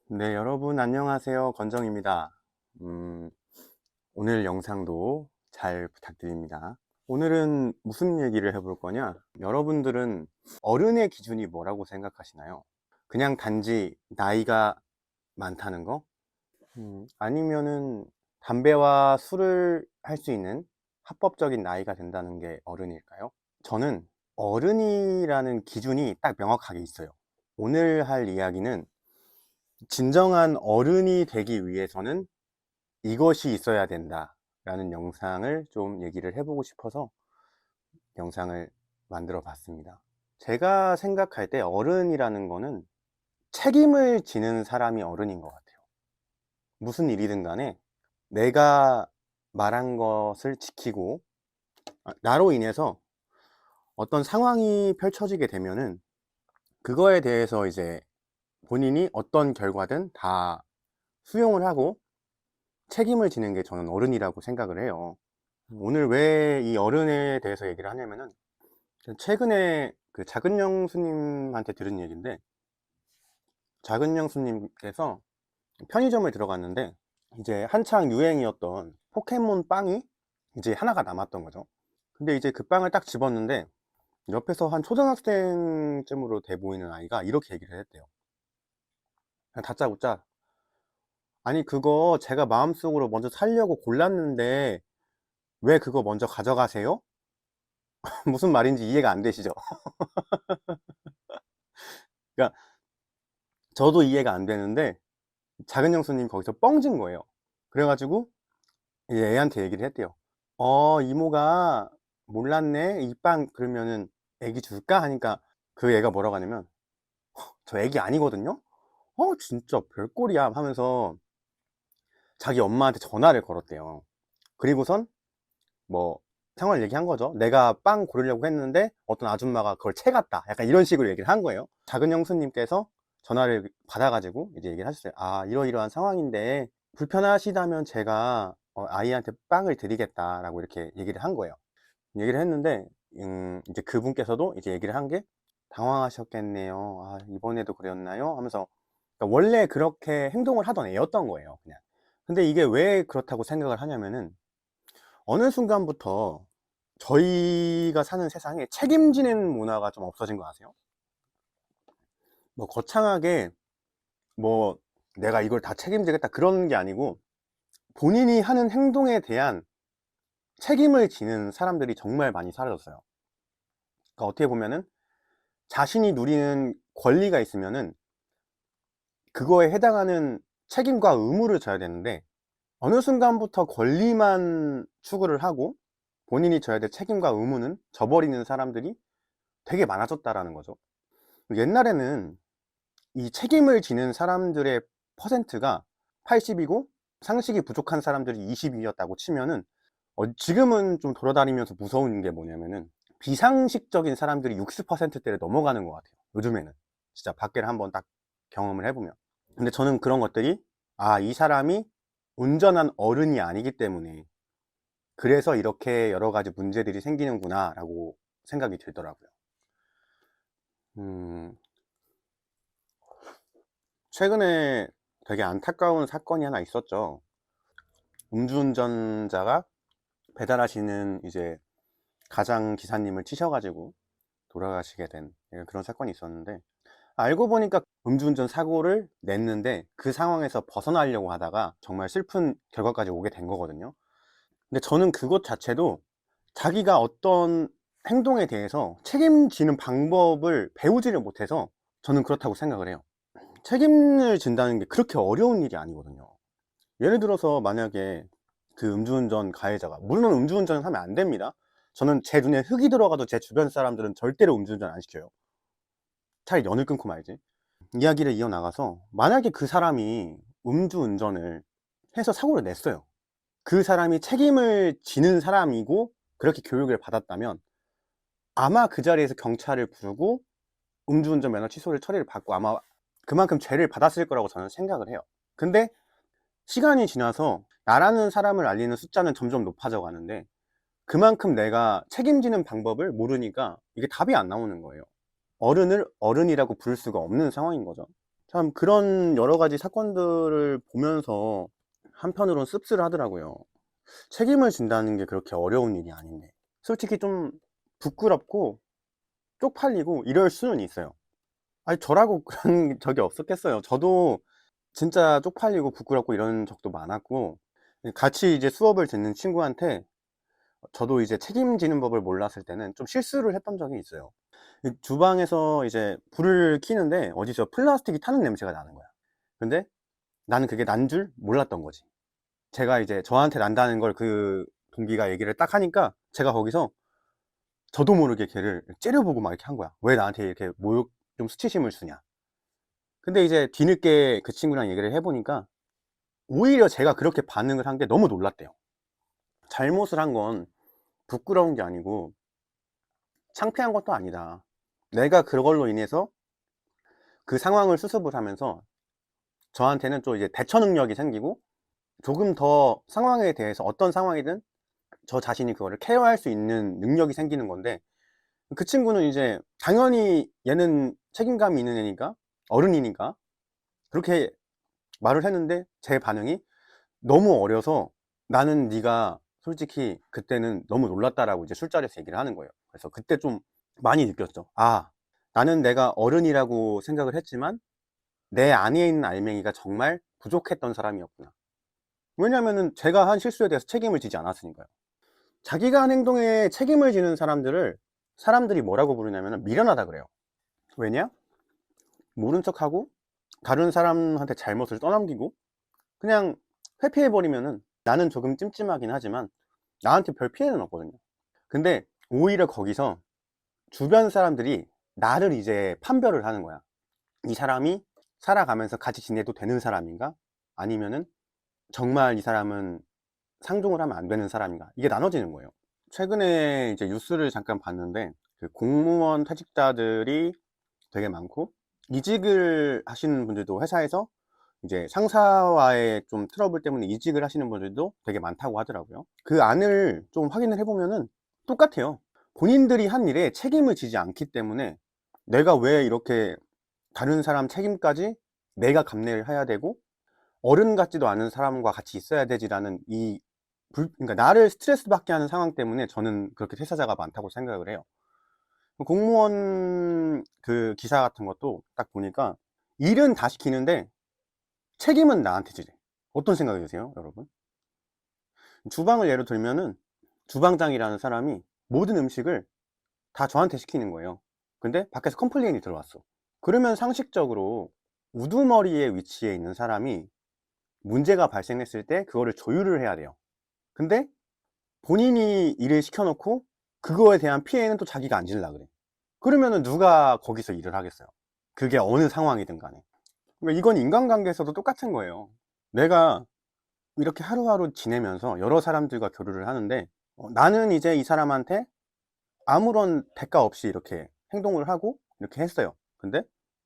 네, 여러분 안녕하세요. 건정입니다. 음, 오늘 영상도 잘 부탁드립니다. 오늘은 무슨 얘기를 해볼 거냐? 여러분들은 어른의 기준이 뭐라고 생각하시나요? 그냥 단지 나이가 많다는 거? 아니면은 담배와 술을 할 수 있는 합법적인 나이가 된다는 게 어른일까요? 저는 어른이라는 기준이 딱 명확하게 있어요. 오늘 할 이야기는 진정한 어른이 되기 위해서는 이것이 있어야 된다 라는 영상을 좀 얘기를 해보고 싶어서 영상을 만들어 봤습니다. 제가 생각할 때 어른이라는 거는 책임을 지는 사람이 어른인 것 같아요. 무슨 일이든 간에 내가 말한 것을 지키고 나로 인해서 어떤 상황이 펼쳐지게 되면은 그거에 대해서 이제 본인이 어떤 결과든 다 수용을 하고 책임을 지는 게 저는 어른이라고 생각을 해요. 오늘 왜 이 어른에 대해서 얘기를 하냐면은 최근에 그 작은영 스님한테 들은 얘기인데, 작은영 스님께서 편의점을 들어갔는데 이제 한창 유행이었던 포켓몬 빵이 이제 하나가 남았던 거죠. 근데 이제 그 빵을 딱 집었는데 옆에서 한 초등학생쯤으로 돼 보이는 아이가 이렇게 얘기를 했대요. 그냥 다짜고짜, 아니 그거 제가 마음속으로 먼저 살려고 골랐는데 왜 그거 먼저 가져가세요? 무슨 말인지 이해가 안 되시죠? 그러니까 저도 이해가 안 되는데 작은 형수님 거기서 뻥진 거예요. 그래가지고 이제 애한테 얘기를 했대요. 이모가 몰랐네, 이 빵 그러면은 애기 줄까 하니까 그 애가 뭐라고 하냐면 저 애기 아니거든요. 진짜 별꼴이야 하면서 자기 엄마한테 전화를 걸었대요. 그리고선 뭐 상황을 얘기한 거죠. 내가 빵 고르려고 했는데 어떤 아줌마가 그걸 채갔다, 약간 이런 식으로 얘기를 한 거예요. 작은 형수님께서 전화를 받아가지고 이제 얘기를 하셨어요. 아, 이러이러한 상황인데 불편하시다면 제가 아이한테 빵을 드리겠다라고 이렇게 얘기를 한 거예요. 얘기를 했는데 이제 그분께서도 이제 얘기를 한 게 당황하셨겠네요. 아, 이번에도 그랬나요? 하면서, 그러니까 원래 그렇게 행동을 하던 애였던 거예요, 그냥. 근데 이게 왜 그렇다고 생각을 하냐면은 어느 순간부터 저희가 사는 세상에 책임지는 문화가 좀 없어진 거 아세요? 뭐 거창하게 뭐 내가 이걸 다 책임지겠다 그런 게 아니고 본인이 하는 행동에 대한 책임을 지는 사람들이 정말 많이 사라졌어요. 그러니까 어떻게 보면은 자신이 누리는 권리가 있으면은 그거에 해당하는 책임과 의무를 져야 되는데 어느 순간부터 권리만 추구를 하고 본인이 져야 될 책임과 의무는 져버리는 사람들이 되게 많아졌다라는 거죠. 옛날에는 이 책임을 지는 사람들의 퍼센트가 80이고 상식이 부족한 사람들이 20이었다고 치면은 지금은 좀 돌아다니면서 무서운 게 뭐냐면은 비상식적인 사람들이 60%대를 넘어가는 것 같아요, 요즘에는. 진짜 밖에를 한번 딱 경험을 해보면. 근데 저는 그런 것들이, 아, 이 사람이 온전한 어른이 아니기 때문에 그래서 이렇게 여러 가지 문제들이 생기는구나 라고 생각이 들더라고요. 음, 최근에 되게 안타까운 사건이 하나 있었죠. 음주운전자가 배달하시는 이제 가장 기사님을 치셔가지고 돌아가시게 된 그런 사건이 있었는데, 알고 보니까 음주운전 사고를 냈는데 그 상황에서 벗어나려고 하다가 정말 슬픈 결과까지 오게 된 거거든요. 근데 저는 그것 자체도 자기가 어떤 행동에 대해서 책임지는 방법을 배우지를 못해서 저는 그렇다고 생각을 해요. 책임을 진다는 게 그렇게 어려운 일이 아니거든요. 예를 들어서 만약에 그 음주운전 가해자가, 물론 음주운전을 하면 안 됩니다. 저는 제 눈에 흙이 들어가도 제 주변 사람들은 절대로 음주운전 안 시켜요. 차라리 연을 끊고 말지. 이야기를 이어나가서 만약에 그 사람이 음주운전을 해서 사고를 냈어요. 그 사람이 책임을 지는 사람이고 그렇게 교육을 받았다면 아마 그 자리에서 경찰을 부르고 음주운전 면허 취소를 처리를 받고 아마 그만큼 죄를 받았을 거라고 저는 생각을 해요. 근데 시간이 지나서 나라는 사람을 알리는 숫자는 점점 높아져 가는데 그만큼 내가 책임지는 방법을 모르니까 이게 답이 안 나오는 거예요. 어른을 어른이라고 부를 수가 없는 상황인 거죠. 참 그런 여러 가지 사건들을 보면서 한편으론 씁쓸하더라고요. 책임을 진다는 게 그렇게 어려운 일이 아닌데. 솔직히 좀 부끄럽고 쪽팔리고 이럴 수는 있어요. 아니 저라고 그런 적이 없었겠어요. 저도 진짜 쪽팔리고 부끄럽고 이런 적도 많았고, 같이 이제 수업을 듣는 친구한테 저도 이제 책임지는 법을 몰랐을 때는 좀 실수를 했던 적이 있어요. 이 주방에서 이제 불을 켜는데 어디서 플라스틱이 타는 냄새가 나는 거야. 근데 나는 그게 난 줄 몰랐던 거지. 제가 이제 저한테 난다는 걸 그 동기가 얘기를 딱 하니까 제가 거기서 저도 모르게 걔를 째려보고 막 이렇게 한 거야. 왜 나한테 이렇게 모욕, 좀 수치심을 주냐. 근데 이제 뒤늦게 그 친구랑 얘기를 해보니까 오히려 제가 그렇게 반응을 한 게 너무 놀랐대요. 잘못을 한 건 부끄러운 게 아니고 창피한 것도 아니다. 내가 그걸로 인해서 그 상황을 수습을 하면서 저한테는 또 이제 대처 능력이 생기고 조금 더 상황에 대해서 어떤 상황이든 저 자신이 그거를 케어할 수 있는 능력이 생기는 건데, 그 친구는 이제 당연히 얘는 책임감이 있는 애니까, 어른이니까 그렇게 말을 했는데 제 반응이 너무 어려서 나는 네가 솔직히 그때는 너무 놀랐다라고 이제 술자리에서 얘기를 하는 거예요. 그래서 그때 좀 많이 느꼈죠. 아, 나는 내가 어른이라고 생각을 했지만 내 안에 있는 알맹이가 정말 부족했던 사람이었구나. 왜냐면은 제가 한 실수에 대해서 책임을 지지 않았으니까요. 자기가 한 행동에 책임을 지는 사람들을 사람들이 뭐라고 부르냐면 미련하다 그래요. 왜냐? 모른 척하고 다른 사람한테 잘못을 떠넘기고 그냥 회피해버리면은 나는 조금 찜찜하긴 하지만 나한테 별 피해는 없거든요. 근데 오히려 거기서 주변 사람들이 나를 이제 판별을 하는 거야. 이 사람이 살아가면서 같이 지내도 되는 사람인가? 아니면은 정말 이 사람은 상종을 하면 안 되는 사람인가? 이게 나눠지는 거예요. 최근에 이제 뉴스를 잠깐 봤는데 그 공무원 퇴직자들이 되게 많고 이직을 하시는 분들도 회사에서 이제 상사와의 좀 트러블 때문에 이직을 하시는 분들도 되게 많다고 하더라고요. 그 안을 좀 확인을 해보면은 똑같아요. 본인들이 한 일에 책임을 지지 않기 때문에 내가 왜 이렇게 다른 사람 책임까지 내가 감내를 해야 되고 어른 같지도 않은 사람과 같이 있어야 되지라는 이 그러니까 나를 스트레스 받게 하는 상황 때문에 저는 그렇게 퇴사자가 많다고 생각을 해요. 공무원 그 기사 같은 것도 딱 보니까 일은 다 시키는데 책임은 나한테 지래. 어떤 생각이 드세요, 여러분? 주방을 예로 들면은 주방장이라는 사람이 모든 음식을 다 저한테 시키는 거예요. 근데 밖에서 컴플레인이 들어왔어. 그러면 상식적으로 우두머리에 위치해 있는 사람이 문제가 발생했을 때 그거를 조율을 해야 돼요. 근데 본인이 일을 시켜놓고 그거에 대한 피해는 또 자기가 안 지려고 그래. 그러면은 누가 거기서 일을 하겠어요? 그게 어느 상황이든 간에. 그러니까 이건 인간관계에서도 똑같은 거예요. 내가 이렇게 하루하루 지내면서 여러 사람들과 교류를 하는데 나는 이제 이 사람한테 아무런 대가 없이 이렇게 행동을 하고 이렇게 했어요. 근데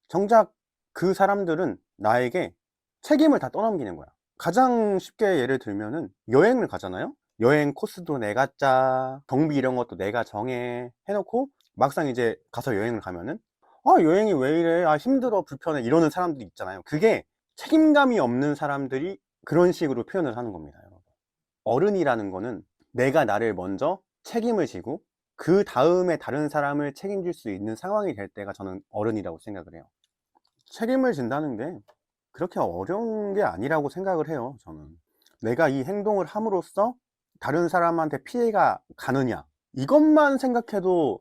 정작 그 사람들은 나에게 책임을 다 떠넘기는 거야. 가장 쉽게 예를 들면은 여행을 가잖아요. 여행 코스도 내가 짜, 경비 이런 것도 내가 정해 해놓고 막상 이제 가서 여행을 가면은 여행이 왜 이래, 힘들어, 불편해 이러는 사람들이 있잖아요. 그게 책임감이 없는 사람들이 그런 식으로 표현을 하는 겁니다, 여러분. 어른이라는 거는 내가 나를 먼저 책임을 지고 그 다음에 다른 사람을 책임질 수 있는 상황이 될 때가 저는 어른이라고 생각을 해요. 책임을 진다는 게 그렇게 어려운 게 아니라고 생각을 해요, 저는. 내가 이 행동을 함으로써 다른 사람한테 피해가 가느냐, 이것만 생각해도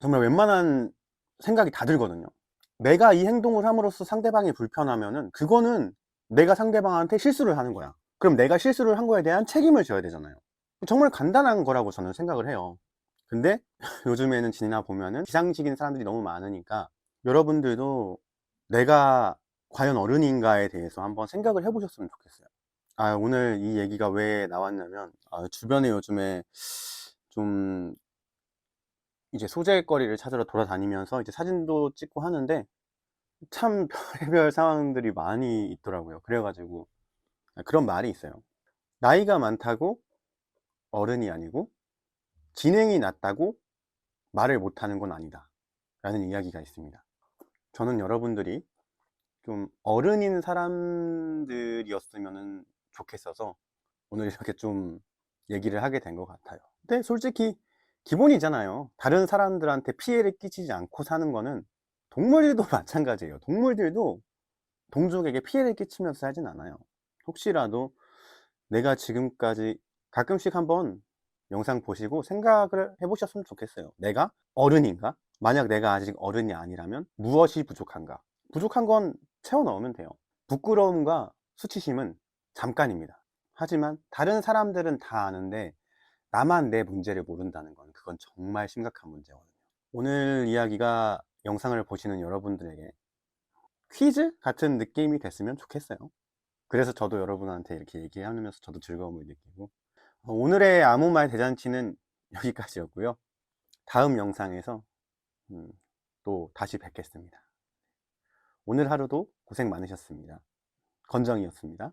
정말 웬만한 생각이 다 들거든요. 내가 이 행동을 함으로써 상대방이 불편하면은 그거는 내가 상대방한테 실수를 하는 거야. 그럼 내가 실수를 한 거에 대한 책임을 져야 되잖아요. 정말 간단한 거라고 저는 생각을 해요. 근데 요즘에는 지나 보면은 비상식인 사람들이 너무 많으니까 여러분들도 내가 과연 어른인가에 대해서 한번 생각을 해보셨으면 좋겠어요. 오늘 이 얘기가 왜 나왔냐면 주변에 요즘에 좀 이제 소재거리를 찾으러 돌아다니면서 이제 사진도 찍고 하는데 참 별의별 상황들이 많이 있더라고요. 그래가지고 그런 말이 있어요. 나이가 많다고 어른이 아니고 지능이 낮다고 말을 못하는 건 아니다 라는 이야기가 있습니다. 저는 여러분들이 좀 어른인 사람들이었으면 좋겠어서 오늘 이렇게 좀 얘기를 하게 된 것 같아요. 근데 솔직히 기본이잖아요. 다른 사람들한테 피해를 끼치지 않고 사는 거는 동물들도 마찬가지예요. 동물들도 동족에게 피해를 끼치면서 살진 않아요. 혹시라도 내가 지금까지 가끔씩 한번 영상 보시고 생각을 해 보셨으면 좋겠어요. '내가 어른인가? 만약 내가 아직 어른이 아니라면 무엇이 부족한가?' 부족한 건 채워 넣으면 돼요. 부끄러움과 수치심은 잠깐입니다. 하지만 다른 사람들은 다 아는데 나만 내 문제를 모른다는 건 그건 정말 심각한 문제거든요. 오늘 이야기가 영상을 보시는 여러분들에게 퀴즈 같은 느낌이 됐으면 좋겠어요. 그래서 저도 여러분한테 이렇게 얘기하면서 저도 즐거움을 느끼고, 오늘의 아무 말 대잔치는 여기까지였고요. 다음 영상에서 음, 또 다시 뵙겠습니다. 오늘 하루도 고생 많으셨습니다. 건정이었습니다.